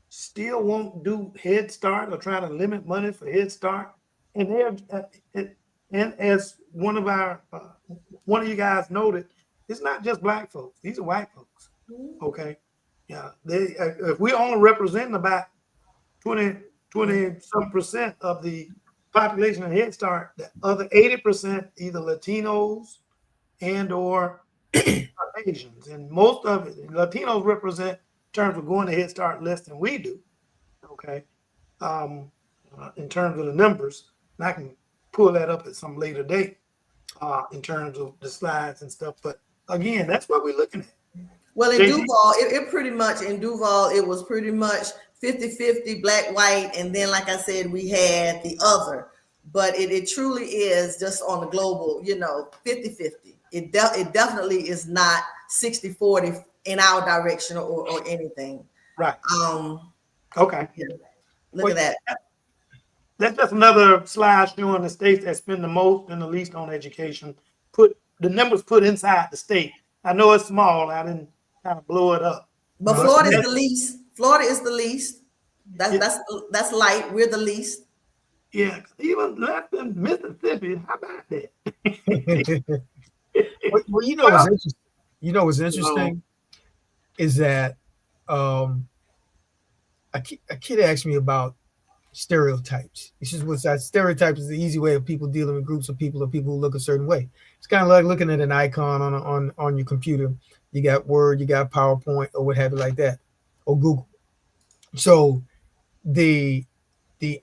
Still won't do Head Start or try to limit money for Head Start. And and as one of you guys noted, it's not just black folks; these are white folks. Okay, yeah. If we only represent about 20-some% of the population of Head Start, the other 80% either Latinos and or Asians, and most of it, Latinos represent, in terms of going to Head Start, less than we do. Okay, in terms of the numbers, and I can pull that up at some later date in terms of the slides and stuff. But again, that's what we're looking at. Well, in Duval, it was pretty much 50-50 black, white, and then, like I said, we had the other. But it truly is just on the global, 50-50. It definitely is not 60-40 in our direction or anything. Right. Okay. Yeah. Look at that. That's just another slide showing the states that spend the most and the least on education. Put the numbers inside the state. I know it's small. I didn't kind of blow it up. But Florida is the least. Florida is the least. That's light. We're the least. Yeah, even less than Mississippi. How about that? Well, what's interesting is that a kid asked me about stereotypes. This is what stereotypes is the easy way of people dealing with groups of people or people who look a certain way. It's kind of like looking at an icon on your computer. You got Word, you got PowerPoint, or what have you like that, or Google. So the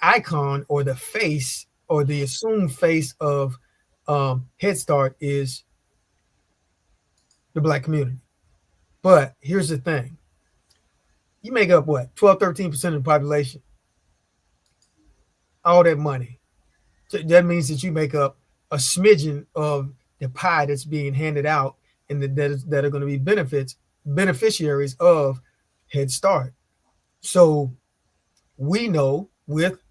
icon or the face or the assumed face of Head Start is the Black community. But here's the thing. You make up what? 12-13% of the population. All that money. So that means that you make up a smidgen of the pie that's being handed out and that are going to be beneficiaries of Head Start. So we know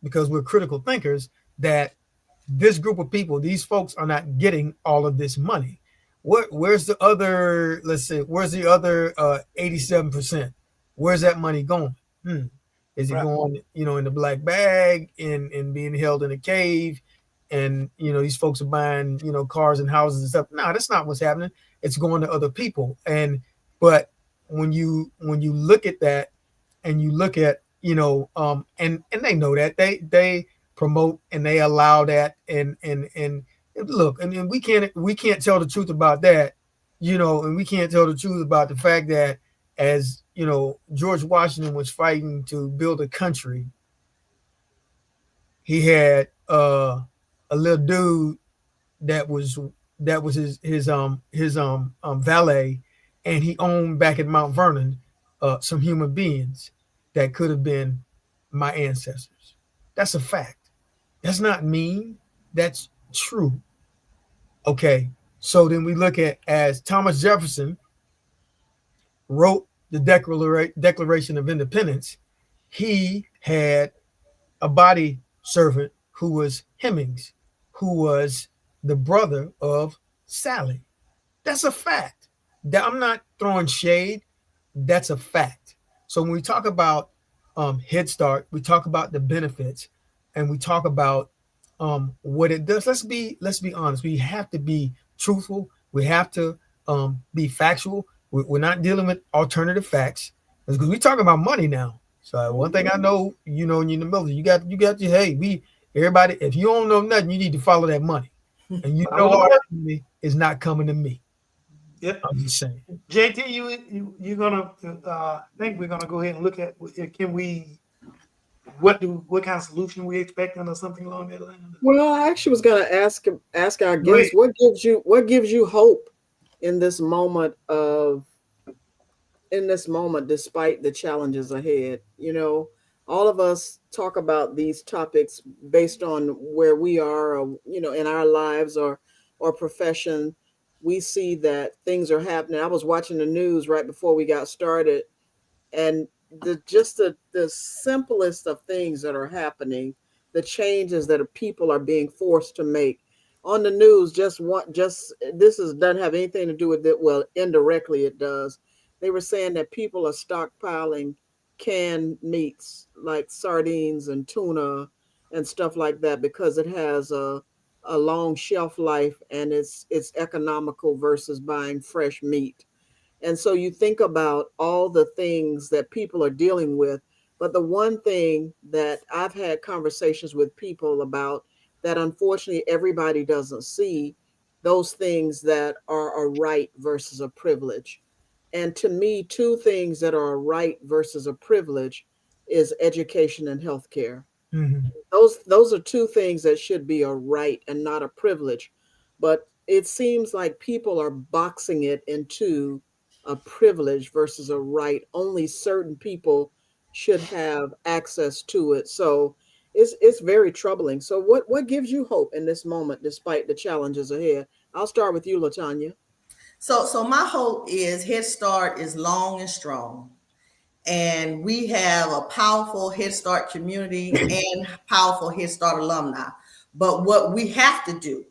because we're critical thinkers, that this group of people, these folks are not getting all of this money. Where's the other, let's say, where's the other 87%? Where's that money going? Is it going, in the black bag and being held in a cave? And, these folks are buying, cars and houses and stuff. No, that's not what's happening. It's going to other people. But when you look at that and you look at, and they know that they promote and they allow that and look, and we can't tell the truth about that, and we can't tell the truth about the fact that as George Washington was fighting to build a country, he had a little dude that was his valet, and he owned back at Mount Vernon some human beings that could have been my ancestors. That's a fact. That's not mean. That's true. Okay. So then we look at, as Thomas Jefferson wrote the Declaration of Independence, he had a body servant who was Hemmings, who was the brother of Sally. That's a fact. I'm not throwing shade. That's a fact. So when we talk about Head Start, we talk about the benefits, and we talk about what it does. Let's be honest. We have to be truthful. We have to be factual. We're not dealing with alternative facts, because we talking about money now. So one thing I know, you know, when you're in the military, you got your, hey, everybody, if you don't know nothing, you need to follow that money. And you know all that money is not coming to me. Yep. I'm just saying. JT, you're gonna I think we're gonna go ahead and look at, what kind of solution we expecting or something along that line? Well, I actually was going to ask our Great. guests, what gives you hope in this moment, despite the challenges ahead? You know, all of us talk about these topics based on where we are, or, you know, in our lives or profession. We see that things are happening. I was watching the news right before we got started, and the simplest of things that are happening, the changes that people are being forced to make on the news. Doesn't have anything to do with it. Well, indirectly it does. They were saying that people are stockpiling canned meats like sardines and tuna and stuff like that, because it has a long shelf life, and it's economical versus buying fresh meat. And so you think about all the things that people are dealing with. But the one thing that I've had conversations with people about, that unfortunately everybody doesn't see, those things that are a right versus a privilege. And to me, two things that are a right versus a privilege is education and healthcare. Mhm. Those are two things that should be a right and not a privilege. But it seems like people are boxing it into a privilege versus a right. Only certain people should have access to it. So it's very troubling. So what gives you hope in this moment despite the challenges ahead? I'll start with you, LaTanya. So my hope is Head Start is long and strong. And we have a powerful Head Start community and powerful Head Start alumni. But what we have to do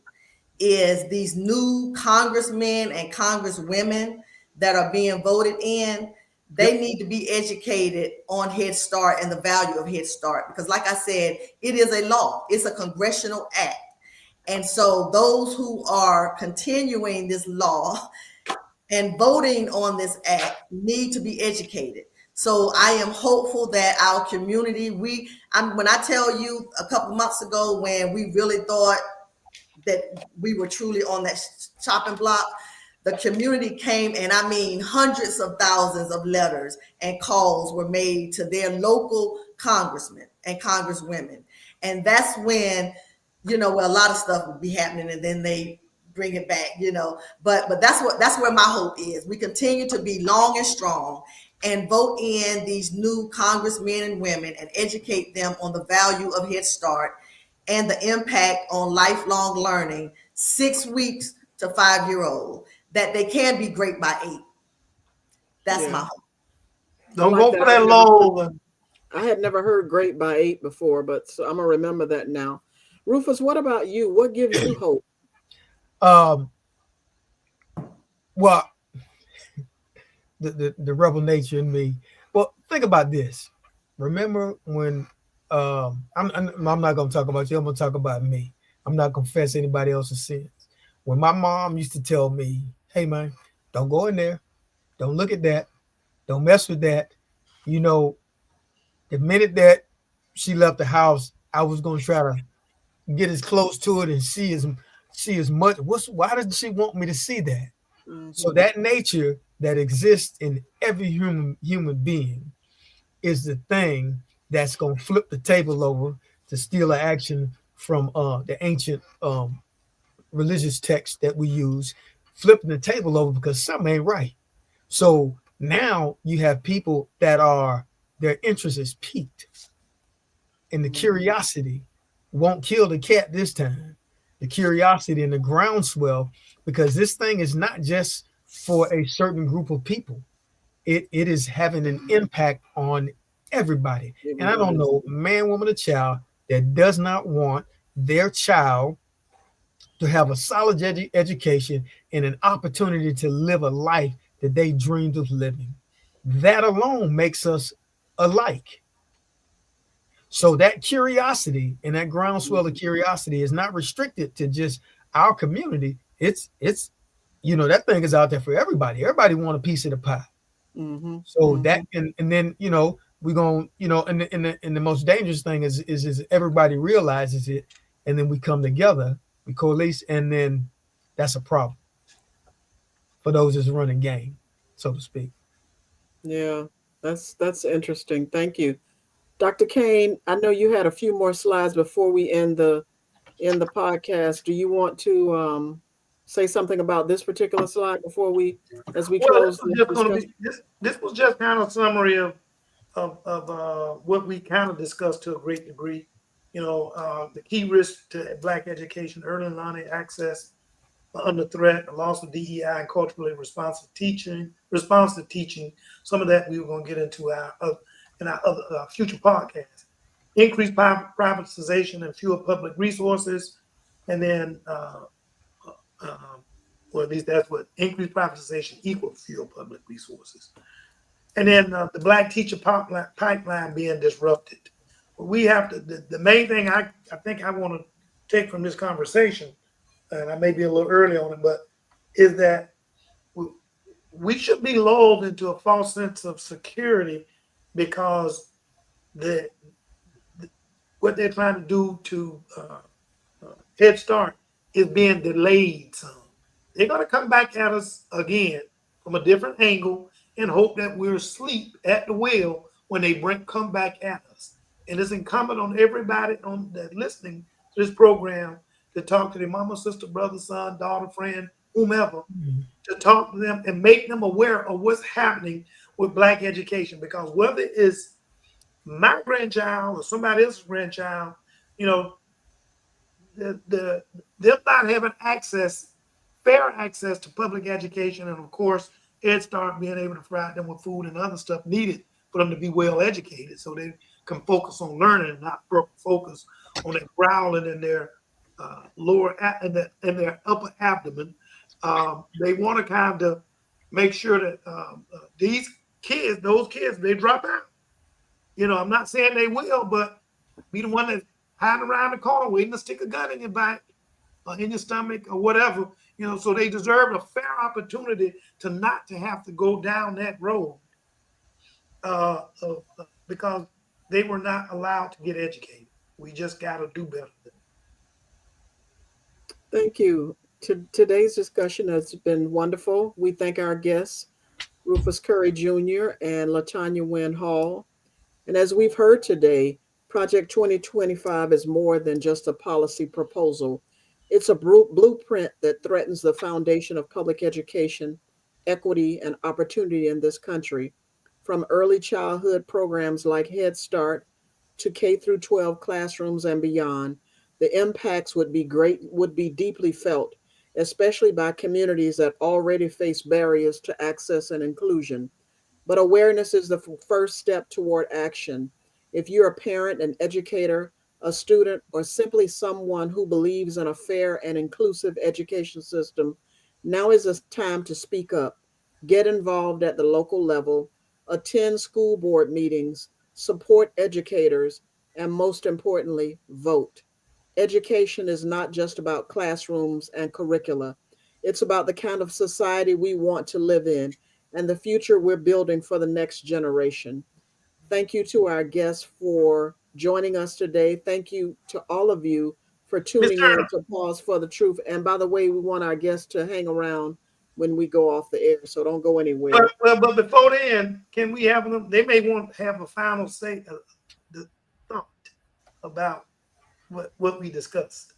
is these new congressmen and congresswomen that are being voted in, they need to be educated on Head Start and the value of Head Start. Because like I said, it is a law. It's a congressional act. And so those who are continuing this law and voting on this act need to be educated. So I am hopeful that our community, when I tell you a couple months ago when we really thought that we were truly on that chopping block, the community came, and I mean hundreds of thousands of letters and calls were made to their local congressmen and congresswomen. And that's when, a lot of stuff would be happening, and then they bring it back, but that's where my hope is. We continue to be long and strong and vote in these new congressmen and women and educate them on the value of Head Start and the impact on lifelong learning, 6 weeks to 5-year-old, that they can be great by 8. That's my hope. Don't go for that low. I had never heard great by 8 before, but so I'm gonna remember that now. Rufus, what about you? What gives you hope? Well, the rebel nature in me. Well, think about this. Remember when I'm not gonna talk about you, I'm gonna talk about me. I'm not gonna confess anybody else's sins. When my mom used to tell me, hey man, don't go in there, don't look at that, don't mess with that. The minute that she left the house, I was gonna try to get as close to it and see as much. Why does she want me to see that? Mm-hmm. So that nature that exists in every human being is the thing that's going to flip the table over to steal an action from the ancient religious texts that we use, flipping the table over because something ain't right. So now you have people that are, their interest is piqued, and the curiosity won't kill the cat this time. The curiosity and the groundswell, because this thing is not just for a certain group of people. It is having an impact on everybody. And I don't know man, woman, or child that does not want their child to have a solid education and an opportunity to live a life that they dreamed of living. That alone makes us alike. So that curiosity and that groundswell of curiosity is not restricted to just our community. It's that thing is out there for everybody. Everybody want a piece of the pie. So that and then we're going and the most dangerous thing is everybody realizes it, and then we come together, we coalesce, and then that's a problem for those that's running game, so to speak. Yeah, that's interesting. Thank you. Dr. Kane, I know you had a few more slides before we end the podcast. Do you want to say something about this particular slide before as we close this was just kind of a summary of what we kind of discussed to a great degree. The key risks to Black education: early learning access under threat, the loss of DEI and culturally responsive teaching. Some of that we were going to get into in our other future podcasts. Increased privatization and fewer public resources, and then or at least that's what increased privatization equals fewer public resources. And then the Black teacher pipeline being disrupted. We have to, the main thing I think I want to take from this conversation, and I may be a little early on it, but is that we should be lulled into a false sense of security because what they're trying to do to Head Start is being delayed some. They're going to come back at us again from a different angle and hope that we're asleep at the wheel when they come back at us. And it's incumbent on everybody that listening to this program to talk to their mama, sister, brother, son, daughter, friend, whomever, to talk to them and make them aware of what's happening with Black education. Because whether it's my grandchild or somebody else's grandchild, them not having fair access to public education, and of course, Head Start being able to provide them with food and other stuff needed for them to be well educated, so they can focus on learning and not focus on that growling in their lower and their upper abdomen. They want to kind of make sure that those kids, they drop out. I'm not saying they will, but be the one that's hiding around the corner waiting to stick a gun in your back or in your stomach or whatever. So they deserve a fair opportunity to not to have to go down that road because they were not allowed to get educated. We just got to do better. Thank you. Today's discussion has been wonderful. We thank our guests, Rufus Curry Jr. and LaTanya Wynn Hall. And as we've heard today, Project 2025 is more than just a policy proposal. It's a blueprint that threatens the foundation of public education, equity, and opportunity in this country. From early childhood programs like Head Start to K through 12 classrooms and beyond, the impacts would be deeply felt, especially by communities that already face barriers to access and inclusion. But awareness is the first step toward action. If you're a parent, an educator, a student, or simply someone who believes in a fair and inclusive education system, now is the time to speak up, get involved at the local level, attend school board meetings, support educators, and most importantly, vote. Education is not just about classrooms and curricula. It's about the kind of society we want to live in and the future we're building for the next generation. Thank you to our guests for joining us today. Thank you to all of you for tuning in to Pause for the Truth. And by the way, we want our guests to hang around when we go off the air, so don't go anywhere. But before then, can we have them? They may want to have a final say, the thought about what we discussed.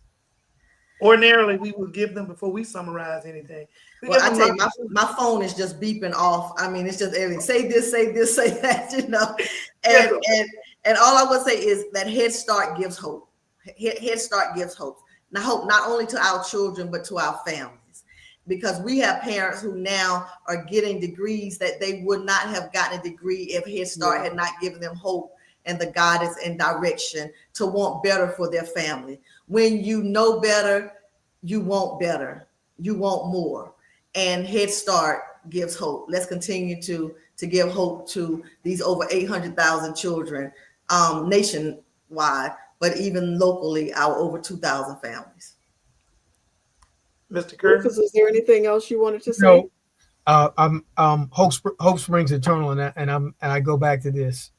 ordinarily we would give them before we summarize anything. We Well, give I them tell you, lots my phone is just beeping off. I mean, it's just everything. Say this, say that, you know. Yeah. And all I would say is that Head Start gives hope. Head Start gives hope. Now, hope not only to our children, but to our families. Because we have parents who now are getting degrees that they would not have gotten a degree if Head Start had not given them hope and the guidance and direction to want better for their family. When you know better, you want better. You want more. And Head Start gives hope. Let's continue to give hope to these over 800,000 children nationwide, but even locally, our over 2,000 families. Mr. Curtis. Rufus, is there anything else you wanted to say? No, Hope Springs Eternal, and I go back to this.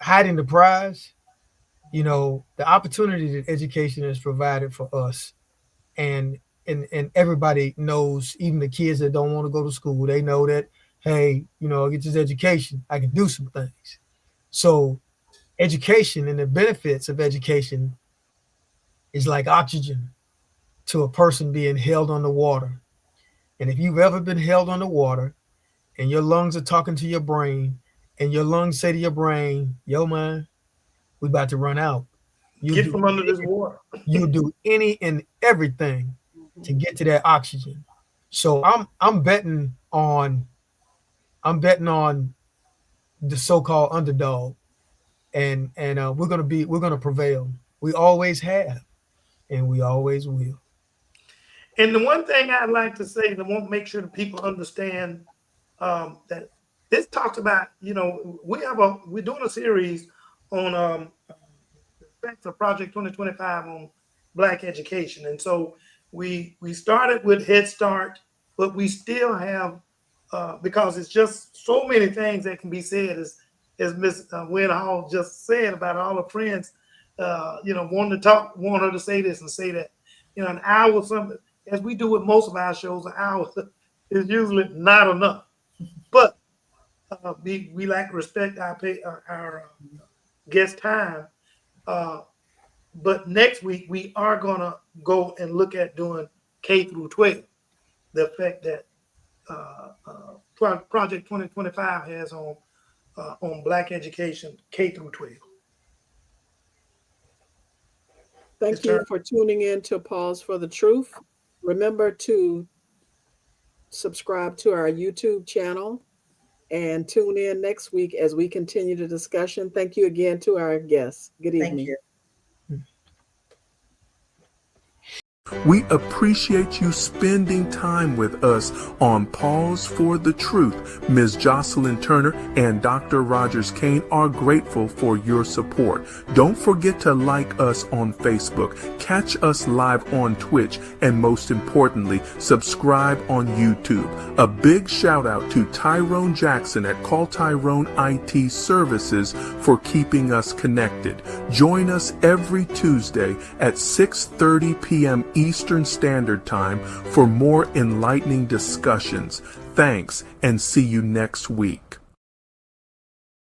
Hiding the prize, you know, the opportunity that education has provided for us, and everybody knows, even the kids that don't want to go to school, they know that, hey, you know, I get this education, I can do some things. So education and the benefits of education is like oxygen to a person being held underwater. And if you've ever been held underwater and your lungs are talking to your brain and your lungs say to your brain, yo, man, we about to run out. Get from under this water. You'll do any and everything to get to that oxygen. So I'm betting on the so-called underdog, and we're gonna prevail. We always have, and we always will. And the one thing I'd like to say, and I want to make sure that people understand that this talks about, you know, we're doing a series on effects of Project 2025 on Black education. And so we started with Head Start, but we still have, because it's just so many things that can be said, as Ms. Wynn Hall just said about all her friends, you know, want her to say this and say that, you know, an hour, something, as we do with most of our shows, an hour is usually not enough. But we like to respect our guest time. But next week we are gonna go and look at doing K through 12, the effect that Project 2025 has on Black education, K through 12. Thank you for tuning in to Pause for the Truth. Remember to subscribe to our YouTube channel and tune in next week as we continue the discussion. Thank you again to our guests. Good evening. Thank you. We appreciate you spending time with us on Pause for the Truth. Ms. Jocelyn Turner and Dr. Rogers Kane are grateful for your support. Don't forget to like us on Facebook, catch us live on Twitch, and most importantly, subscribe on YouTube. A big shout out to Tyrone Jackson at Call Tyrone IT Services for keeping us connected. Join us every Tuesday at 6:30 p.m. Eastern Standard Time for more enlightening discussions. Thanks, and see you next week.